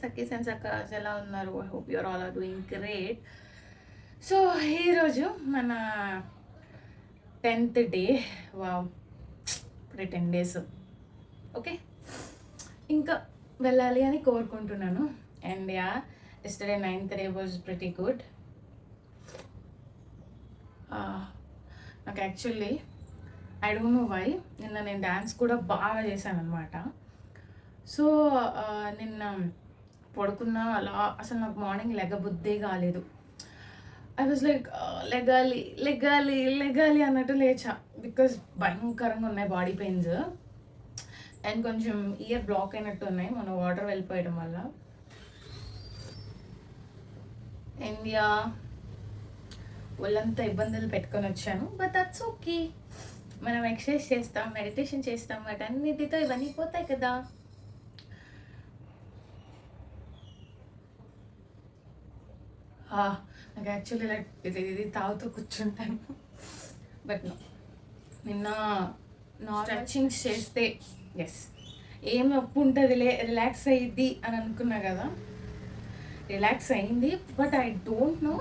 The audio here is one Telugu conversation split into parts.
సఖీస్ అండ్ సఖాస్ ఎలా ఉన్నారు? I hope you're all are doing great. So ఈరోజు మన 10th డే. వావ్, ఇప్పుడే 10 days. ఓకే, ఇంకా వెళ్ళాలి అని కోరుకుంటున్నాను. And yeah, yesterday 9th day was pretty good. నాకు actually I don't know why నిన్న నేను డ్యాన్స్ కూడా బాగా చేశాను అనమాట. సో నిన్న పడుకున్నా అలా అసలు నాకు మార్నింగ్ లెగబుద్దే కాలేదు. ఐ వాజ్ లైక్ లెగాలి లెగాలి లెగాలి అన్నట్టు లేచా. బికాజ్ భయంకరంగా ఉన్నాయి బాడీ పెయిన్స్ అండ్ కొంచెం ఇయర్ బ్లాక్ అయినట్టు ఉన్నాయి మన వాటర్ వెళ్ళిపోయడం వల్ల. ఇండియా వాళ్ళంతా ఇబ్బందులు పెట్టుకొని వచ్చాను, బట్ దట్స్ ఓకే. మనం ఎక్సర్సైజ్ చేస్తాం, మెడిటేషన్ చేస్తాం, వాటన్నిటితో ఇవన్నీ పోతాయి కదా. నాకు యాక్చువల్లీ లైక్ ఇది తాగుతూ కూర్చుంటాను, బట్ నిన్న స్ట్రెచ్చింగ్స్ చేస్తే ఎస్ ఏం నొప్పి ఉంటుందిలే, రిలాక్స్ అయ్యిద్ది అని అనుకున్నా కదా, రిలాక్స్ అయింది. బట్ ఐ డోంట్ నో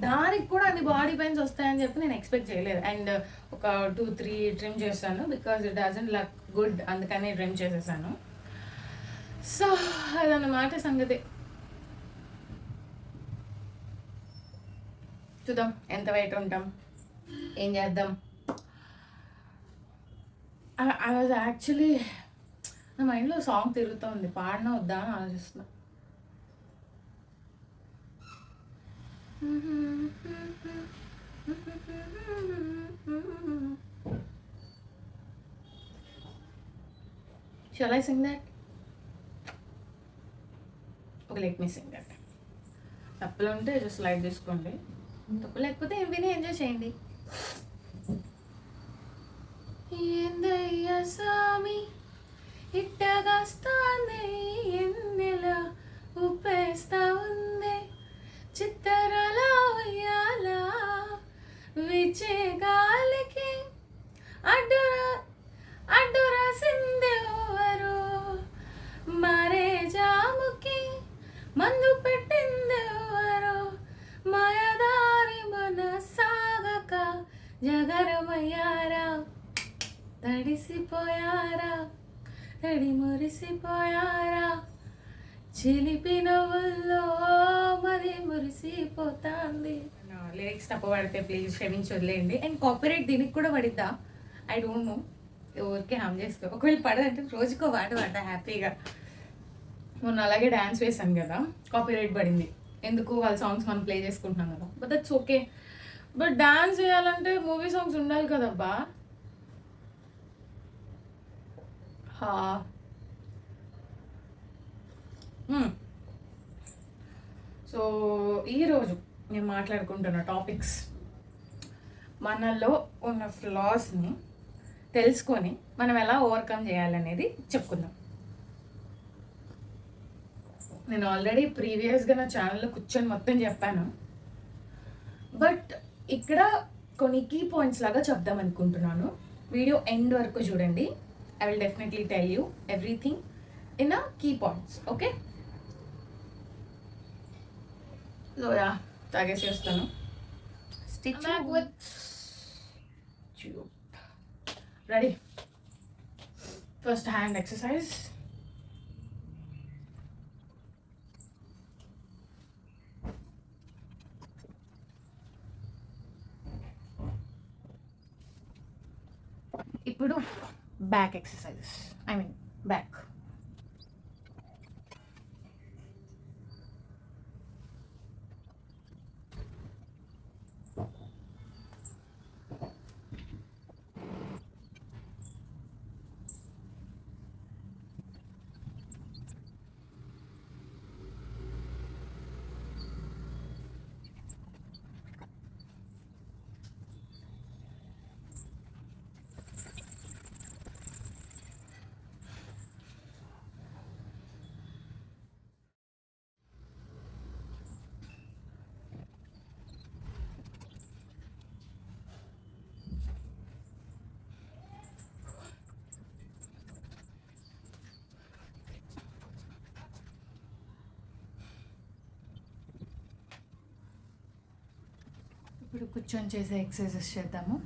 దానికి కూడా అన్ని బాడీ పెయిన్స్ వస్తాయని చెప్పి నేను ఎక్స్పెక్ట్ చేయలేదు. అండ్ ఒక 2-3 ట్రిమ్ చేశాను because it doesn't luck good, అందుకని ట్రిమ్ చేసేసాను. సో అదన్నమాట సంగతి. చూద్దాం ఎంత వెయిట్ ఉంటాం, ఏం చేద్దాం. ఐ వాజ్ యాక్చువల్లీ నా మైండ్లో సాంగ్ తిరుగుతూ ఉంది, పాడినా వద్దా అని ఆలోచిస్తున్నా. Shall I sing that? Okay, let me sing that. తప్పులు ఉంటే జస్ట్ లైట్ తీసుకోండి, తప్పు లేకపోతే ఏం విని ఎంజాయ్ చేయండి. ఏందయ్యా సామి ఇట్టగాస్తాంది, ఎన్నెల ఉప్పేస్తా ఉంది, చిత్తరాల ఉయ్యాల విచే గాలికి అడ్డురా సిందెవరు, మరే జాముకి మందు పెట్టిందెవరు, మాయదారి మన సాగక జగరమయ్యారా, తడిసిపోయారా తడి మురిసిపోయారా, చిలిపి నవ్వుల్లో మరి మురిసిపోతాంది. లిరిక్స్ తప్పు పడితే ప్లీజ్ క్షమించి వదిలేయండి. అండ్ కాపీరైట్ దీనికి కూడా పడిద్దా ఐ డోంట్ నో, ఊరికే హామ్ చేసుకో. ఒకవేళ పడదంటే రోజుకో పాట హ్యాపీగా. మొన్న అలాగే డ్యాన్స్ వేసాను కదా, కాపీరైట్ పడింది. ఎందుకు, వాళ్ళ సాంగ్స్ మనం ప్లే చేసుకుంటున్నాం కదా, but that's okay. But dance చేయాలంటే మూవీ సాంగ్స్ ఉండాలి కదబ్బా. సో ఈరోజు నేను మాట్లాడుకుంటున్న టాపిక్స్ మనలో ఉన్న ఫ్లాస్ని తెలుసుకొని మనం ఎలా ఓవర్కమ్ చేయాలనేది చెప్పుకుందాం. నేను ఆల్రెడీ ప్రీవియస్గా నా ఛానల్లో కూర్చొని మొత్తం చెప్పాను, బట్ ఇక్కడ కొన్ని కీ పాయింట్స్ లాగా చెప్దాం అనుకుంటున్నాను. వీడియో ఎండ్ వరకు చూడండి. I will definitely tell you everything in a key points, okay? So yeah, తాగేసి వస్తాను. Stitch back with tube. Ready? First hand exercise. ఇప్పుడు back exercises, I mean back. ఇప్పుడు కూర్చొని చేసే ఎక్సర్సైజెస్ చేద్దాము.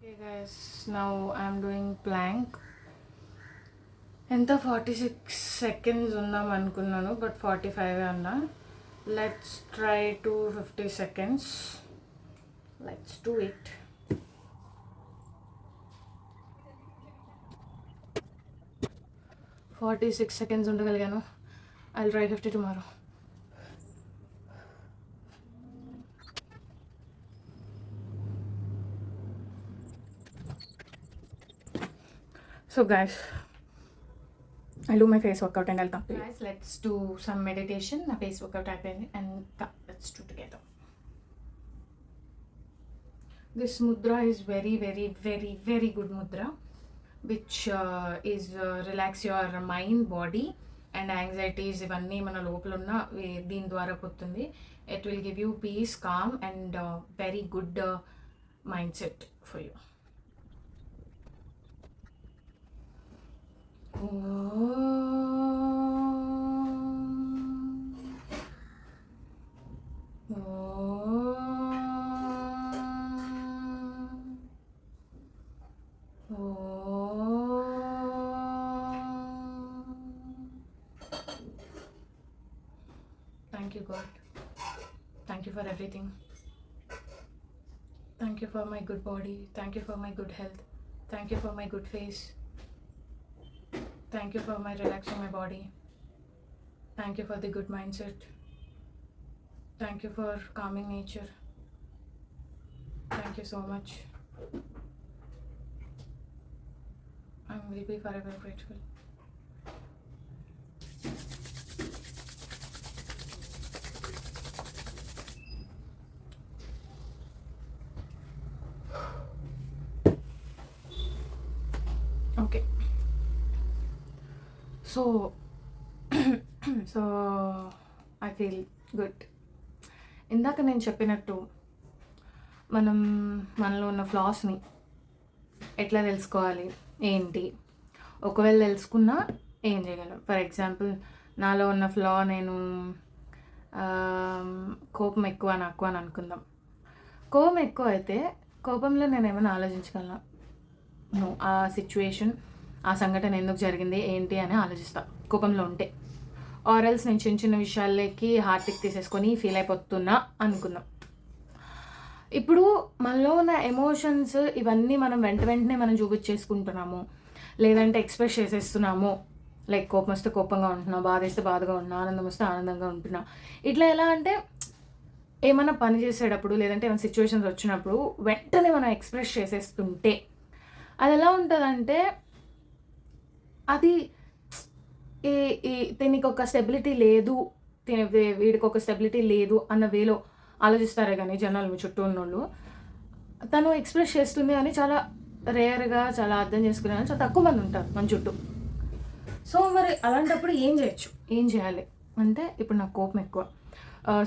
Okay guys, now I'm doing plank. ఎంత 46 seconds ఉందాం అనుకున్నాను, బట్ 45 అన్నా. Let's try to 50 seconds. Let's do it. $46 seconds ఉండగలిగాను. I'll try 50 tomorrow. So guys, I'll do my face workout and I'll come to you. Guys, let's do some meditation. My face workout happened and come, let's do together. This mudra is very, very, very, very good mudra, which is relax your mind, body and anxieties. ఇవన్నీ మన లోపల ఉన్న దీని ద్వారా పోతుంది. It will give you peace, calm and very good mindset for you. Thank you God. Thank you for everything. Thank you for my good body. Thank you for my good health. Thank you for my good face. Thank you for my relaxing my body. Thank you for the good mindset. Thank you for calming nature. Thank you so much. I will be forever grateful. Okay. So I feel good. ఇందాక నేను చెప్పినట్టు మనలో ఉన్న ఫ్లాస్ని ఎట్లా తెలుసుకోవాలి ఏంటి, ఒకవేళ తెలుసుకున్నా ఏం చేయగలం. ఫర్ ఎగ్జాంపుల్ నాలో ఉన్న ఫ్లా, నేను కోపం ఎక్కువ నాకు అని అనుకుందాం. కోపం ఎక్కువ అయితే కోపంలో నేను ఏమైనా ఆలోచించగలను? ఆ సిచ్యువేషన్, ఆ సంఘటన ఎందుకు జరిగింది ఏంటి అని ఆలోచిస్తా కోపంలో ఉంటే. ఆర్ఎల్స్ నేను చిన్న చిన్న విషయాలకి హార్ట్కి తీసేసుకొని ఫీల్ అయిపోతున్నా అనుకుందాం. ఇప్పుడు మనలో ఉన్న ఎమోషన్స్ ఇవన్నీ మనం వెంటనే మనం చూపించేసుకుంటున్నాము, లేదంటే ఎక్స్ప్రెస్ చేసేస్తున్నాము. లైక్ కోపం వస్తే కోపంగా ఉంటున్నా, బాధ వేస్తే బాధగా ఉన్నా, ఆనందం వస్తే ఆనందంగా ఉంటున్నా. ఇట్లా ఎలా అంటే ఏమైనా పని చేసేటప్పుడు లేదంటే ఏమైనా సిచ్యువేషన్స్ వచ్చినప్పుడు వెంటనే మనం ఎక్స్ప్రెస్ చేసేస్తుంటే అది ఎలా ఉంటుందంటే, అది దీనికి ఒక స్టెబిలిటీ లేదు, వీడికి ఒక స్టెబిలిటీ లేదు అన్న వేలో ఆలోచిస్తారే కానీ జనాలు మీ చుట్టూ ఉన్నోళ్ళు. తను ఎక్స్ప్రెస్ చేస్తుంది అని చాలా రేర్గా, చాలా అర్థం చేసుకునే చాలా తక్కువ మంది ఉంటారు మన చుట్టూ. సో మరి అలాంటప్పుడు ఏం చేయాలి అంటే, ఇప్పుడు నాకు కోపం ఎక్కువ,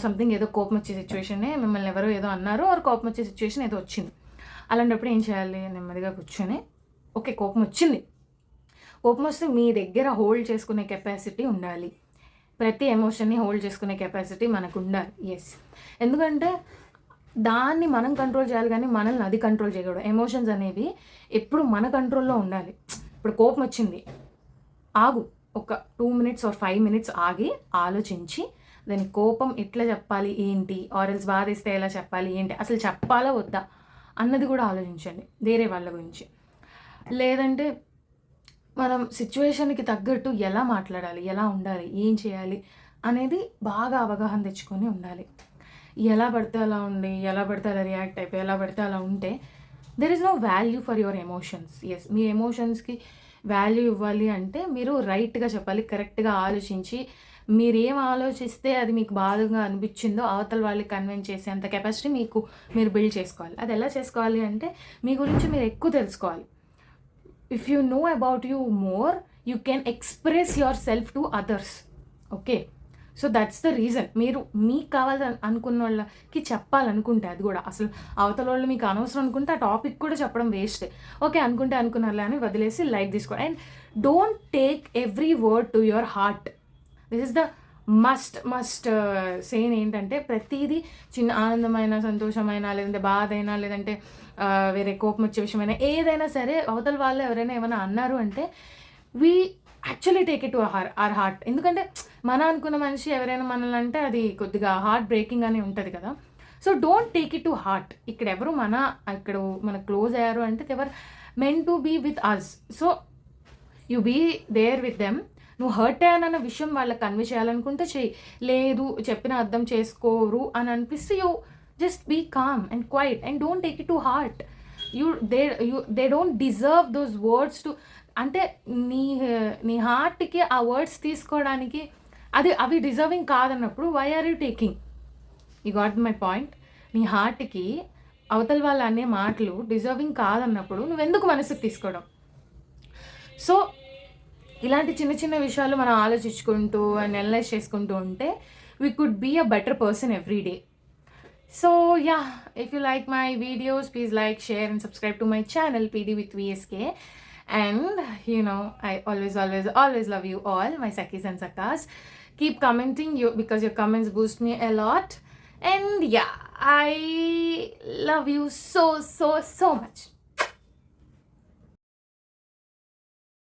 సంథింగ్ ఏదో కోపం వచ్చే సిచ్యువేషనే, మిమ్మల్ని ఎవరో ఏదో అన్నారు, ఆర్ కోపం వచ్చే సిచ్యువేషన్ ఏదో వచ్చింది. అలాంటప్పుడు ఏం చేయాలి? నెమ్మదిగా కూర్చొని, ఓకే కోపం వచ్చింది, కోపం వస్తే మీ దగ్గర హోల్డ్ చేసుకునే కెపాసిటీ ఉండాలి. ప్రతి ఎమోషన్ని హోల్డ్ చేసుకునే కెపాసిటీ మనకు ఉండాలి. ఎస్, ఎందుకంటే దాన్ని మనం కంట్రోల్ చేయాలి కానీ మనల్ని అది కంట్రోల్ చేయకూడదు. ఎమోషన్స్ అనేవి ఎప్పుడు మన కంట్రోల్లో ఉండాలి. ఇప్పుడు కోపం వచ్చింది, ఆగు, ఒక 2 minutes or 5 minutes ఆగి ఆలోచించి దాని కోపం ఎట్లా చెప్పాలి ఏంటి, ఆర్ఎల్స్ బాధిస్తే ఎలా చెప్పాలి ఏంటి, అసలు చెప్పాలా వద్దా అన్నది కూడా ఆలోచించండి వేరే వాళ్ళ గురించి. లేదంటే మనం సిచ్యువేషన్కి తగ్గట్టు ఎలా మాట్లాడాలి, ఎలా ఉండాలి, ఏం చేయాలి అనేది బాగా అవగాహన తెచ్చుకొని ఉండాలి. ఎలా పడితే అలా ఉండి, ఎలా పడితే అలా రియాక్ట్ అయిపోయి, ఎలా పడితే అలా ఉంటే there is no value for your emotions. Yes, మీ ఎమోషన్స్కి వాల్యూ ఇవ్వాలి అంటే మీరు రైట్గా చెప్పాలి, కరెక్ట్గా ఆలోచించి మీరేం ఆలోచిస్తే అది మీకు బాధగా అనిపించిందో అవతల వాళ్ళకి కన్విన్స్ చేసేంత కెపాసిటీ మీరు బిల్డ్ చేసుకోవాలి. అది ఎలా చేసుకోవాలి అంటే, మీ గురించి మీరు ఎక్కువ తెలుసుకోవాలి. If you know about you more, you can express your self to others. Okay, so that's the reason. మీరు మీకు కావాలని అనుకున్న వాళ్ళకి చెప్పాలనుకుంటే, అది కూడా అసలు అవతల వాళ్ళు మీకు అనవసరం అనుకుంటే ఆ టాపిక్ కూడా చెప్పడం వేస్టే. ఓకే, అనుకుంటే అనుకున్నారులే అని వదిలేసి లైట్ తీసుకోండి. And don't take every word to your heart. This is the must Sen ఏంటంటే, ప్రతిదీ చిన్న ఆనందమైన, సంతోషమైన, లేదంటే బాధ అయినా, లేదంటే వేరే కోపం వచ్చే విషయమైనా, ఏదైనా సరే అవతల వాళ్ళు ఎవరైనా ఏమైనా అన్నారు అంటే we actually take it to our heart. ఎందుకంటే మన అనుకున్న మనిషి ఎవరైనా మనల్ని అంటే అది కొద్దిగా హార్ట్ బ్రేకింగ్ అని ఉంటుంది కదా. So don't take it to heart. ఇక్కడ ఎవరు ఇక్కడ మన క్లోజ్ అయ్యారు అంటే ever meant to be with us. So you be there with them. నువ్వు హర్ట్ అయ్యానన్న విషయం వాళ్ళకి కన్వే చేయాలనుకుంటే చెయ్యి. లేదు, చెప్పిన అర్థం చేసుకోరు అని అనిపిస్తే you just be calm and quiet and don't take it to heart. They don't deserve those words too. అంటే నీ హార్ట్కి ఆ వర్డ్స్ తీసుకోవడానికి అవి డిజర్వింగ్ కాదన్నప్పుడు why are you taking? You got my point. నీ హార్ట్కి అవతల వాళ్ళు అనే మాటలు డిజర్వింగ్ కాదన్నప్పుడు నువ్వెందుకు మనసుకు తీసుకోవడం? సో ఇలాంటి చిన్న చిన్న విషయాలు మనం ఆలోచించుకుంటూ అండ్ అనలైజ్ చేసుకుంటూ ఉంటే we could be a better person every day. So yeah, if you like my videos, please like, share and subscribe to my channel PD with VSK. And you know, I always love you all, my Sakis and Sakas. Keep commenting because your comments boost me a lot. And yeah, I love you so much.